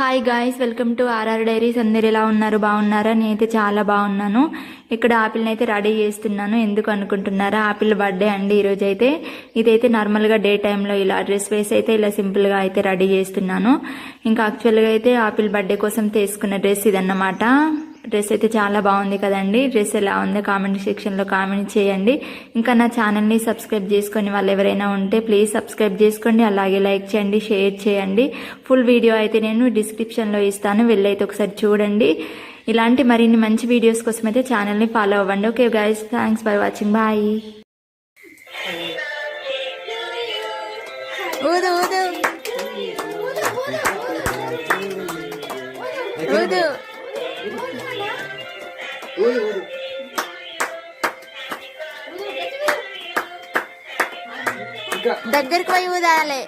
Hi guys, welcome to RR diaries. అందరు ఎలా ఉన్నారు? బాగున్నారా? నేనైతే చాలా బాగున్నాను. ఇక్కడ ఆపిల్ని అయితే రెడీ చేస్తున్నాను. ఎందుకు అనుకుంటున్నారా? ఆపిల్ బర్త్డే అండి ఈరోజు అయితే. ఇదైతే నార్మల్గా డే టైంలో ఇలా డ్రెస్ వేసి అయితే ఇలా సింపుల్గా అయితే రెడీ చేస్తున్నాను. ఇంకా యాక్చువల్గా అయితే ఆపిల్ బర్త్డే కోసం తీసుకున్న డ్రెస్ ఇదన్నమాట. డ్రెస్ అయితే చాలా బాగుంది కదండి. డ్రెస్ ఎలా ఉందో కామెంట్ సెక్షన్లో కామెంట్ చేయండి. ఇంకా నా ఛానల్ని సబ్స్క్రైబ్ చేసుకొని వాళ్ళు ఎవరైనా ఉంటే ప్లీజ్ సబ్స్క్రైబ్ చేసుకోండి. అలాగే లైక్ చేయండి, షేర్ చేయండి. ఫుల్ వీడియో అయితే నేను డిస్క్రిప్షన్లో ఇస్తాను, వెళ్ళైతే ఒకసారి చూడండి. ఇలాంటి మరిన్ని మంచి వీడియోస్ కోసం అయితే ఛానల్ని ఫాలో అవ్వండి. Okay guys, thanks for watching. Bye. దగ్గరికి పోయి ఊదాలి.